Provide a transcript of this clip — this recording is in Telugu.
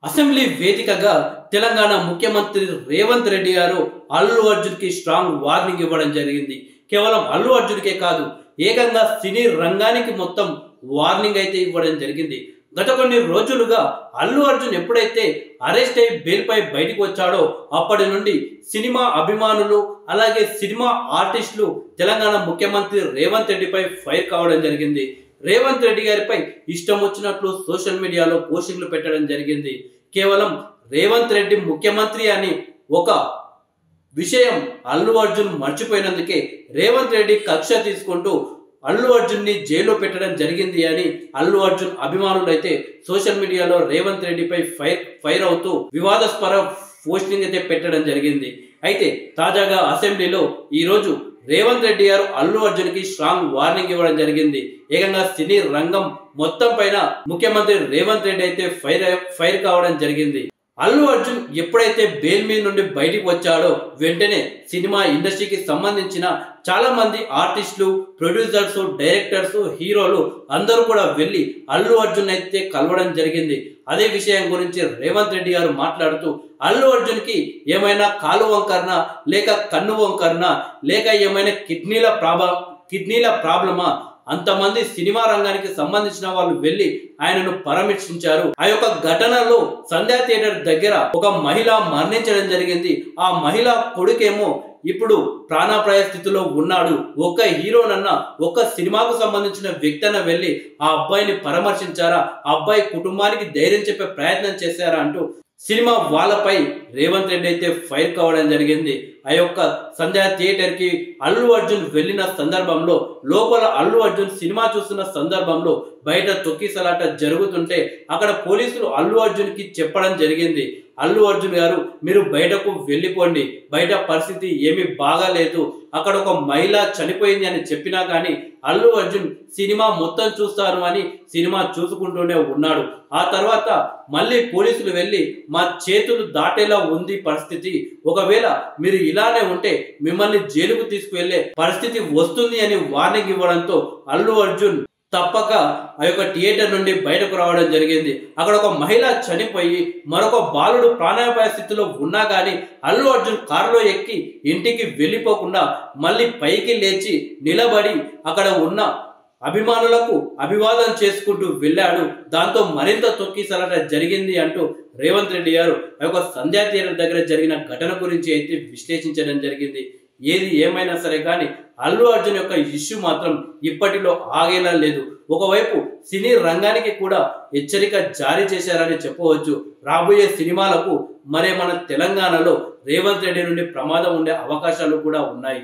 అసెంబ్లీ వేదికగా తెలంగాణ ముఖ్యమంత్రి రేవంత్ రెడ్డి గారు అల్లు అర్జున్ కి స్ట్రాంగ్ వార్నింగ్ ఇవ్వడం జరిగింది. కేవలం అల్లు అర్జున్ కే కాదు, ఏకంగా సినీ రంగానికి మొత్తం వార్నింగ్ అయితే ఇవ్వడం జరిగింది. గత కొన్ని రోజులుగా అల్లు అర్జున్ ఎప్పుడైతే అరెస్ట్ అయి బెయిల్ పై బయటకు వచ్చాడో అప్పటి నుండి సినిమా అభిమానులు అలాగే సినిమా ఆర్టిస్టులు తెలంగాణ ముఖ్యమంత్రి రేవంత్ రెడ్డిపై ఫైర్ కావడం జరిగింది. రేవంత్ రెడ్డి గారిపై ఇష్టం వచ్చినట్లు సోషల్ మీడియాలో పోస్టింగ్లు పెట్టడం జరిగింది. కేవలం రేవంత్ రెడ్డి ముఖ్యమంత్రి అని ఒక విషయం అల్లు అర్జున్ మర్చిపోయినందుకే రేవంత్ రెడ్డి కక్ష తీసుకుంటూ అల్లు అర్జున్ ని జైల్లో పెట్టడం జరిగింది అని అల్లు అర్జున్ అభిమానులు అయితే సోషల్ మీడియాలో రేవంత్ రెడ్డిపై ఫైర్ అవుతూ వివాదాస్పద పోస్టింగ్ అయితే పెట్టడం జరిగింది. అయితే తాజాగా అసెంబ్లీలో ఈ రోజు రేవంత్ రెడ్డి గారు అల్లు అర్జున్ కి స్ట్రాంగ్ వార్నింగ్ ఇవ్వడం జరిగింది. ఏకంగా సినీ రంగం మొత్తం పైన ముఖ్యమంత్రి రేవంత్ రెడ్డి అయితే ఫైర్ కావడం జరిగింది. అల్లు అర్జున్ ఎప్పుడైతే బెయిల్ మీద నుండి బయటికి వచ్చాడో వెంటనే సినిమా ఇండస్ట్రీకి సంబంధించిన చాలా మంది ఆర్టిస్టులు, ప్రొడ్యూసర్స్, డైరెక్టర్స్, హీరోలు అందరూ కూడా వెళ్ళి అల్లు అర్జున్ అయితే కలవడం జరిగింది. అదే విషయం గురించి రేవంత్ రెడ్డి గారు మాట్లాడుతూ అల్లు అర్జున్ కి ఏమైనా కాలు వంకరనా లేక కన్ను వంకరనా లేక ఏమైనా కిడ్నీల ప్రాబ్లమా, అంతమంది సినిమా రంగానికి సంబంధించిన వాళ్ళు వెళ్లి ఆయనను పరామర్శించారు. ఆ యొక్క ఘటనలో సంధ్యా థియేటర్ దగ్గర ఒక మహిళ మరణించడం జరిగింది. ఆ మహిళ కొడుకేమో ఇప్పుడు ప్రాణాపాయ స్థితిలో ఉన్నాడు. ఒక్క హీరోనన్నా ఒక్క సినిమాకు సంబంధించిన వ్యక్తి అన్న వెళ్ళి ఆ అబ్బాయిని పరామర్శించారా, ఆ అబ్బాయి కుటుంబానికి ధైర్యం చెప్పే ప్రయత్నం చేశారా అంటూ సినిమా వాళ్ళపై రేవంత్ రెడ్డి అయితే ఫైర్ కావడం జరిగింది. ఆ యొక్క సంధ్యా థియేటర్ కి అల్లు అర్జున్ వెళ్ళిన సందర్భంలో లోపల అల్లు అర్జున్ సినిమా చూస్తున్న సందర్భంలో బయట తొక్కిసలాట జరుగుతుంటే అక్కడ పోలీసులు అల్లు అర్జున్ కి చెప్పడం జరిగింది, అల్లు అర్జున్ గారు మీరు బయటకు వెళ్ళిపోండి, బయట పరిస్థితి ఏమీ బాగాలేదు, అక్కడ ఒక మహిళ చనిపోయింది అని చెప్పినా కానీ అల్లు అర్జున్ సినిమా మొత్తం చూస్తాను అని సినిమా చూసుకుంటూనే ఉన్నాడు. ఆ తర్వాత మళ్ళీ పోలీసులు వెళ్ళి మా చేతులు దాటేలా ఉంది పరిస్థితి, ఒకవేళ మీరు ఇలానే ఉంటే మిమ్మల్ని జైలుకు తీసుకువెళ్లే పరిస్థితి వస్తుంది అని వార్నింగ్ ఇవ్వడంతో అల్లు అర్జున్ తప్పక ఆ యొక్క థియేటర్ నుండి బయటకు రావడం జరిగింది. అక్కడ ఒక మహిళ చనిపోయి మరొక బాలుడు ప్రాణాపాయ స్థితిలో ఉన్నా కానీ అల్లు అర్జున్ కారులో ఎక్కి ఇంటికి వెళ్ళిపోకుండా మళ్ళీ పైకి లేచి నిలబడి అక్కడ ఉన్న అభిమానులకు అభివాదం చేసుకుంటూ వెళ్ళాడు. దాంతో మరింత తొక్కిసలాట జరిగింది అంటూ రేవంత్ రెడ్డి గారు ఆ యొక్క సంధ్యా థియేటర్ దగ్గర జరిగిన ఘటన గురించి అయితే విశ్లేషించడం జరిగింది. ఏది ఏమైనా సరే కానీ అల్లు అర్జున్ యొక్క ఇష్యూ మాత్రం ఇప్పటిలో ఆగేలా లేదు. ఒకవైపు సినీ రంగానికి కూడా హెచ్చరిక జారీ చేశారని చెప్పవచ్చు. రాబోయే సినిమాలకు మన తెలంగాణలో రేవంత్ రెడ్డి నుండి ప్రమాదం ఉండే అవకాశాలు కూడా ఉన్నాయి.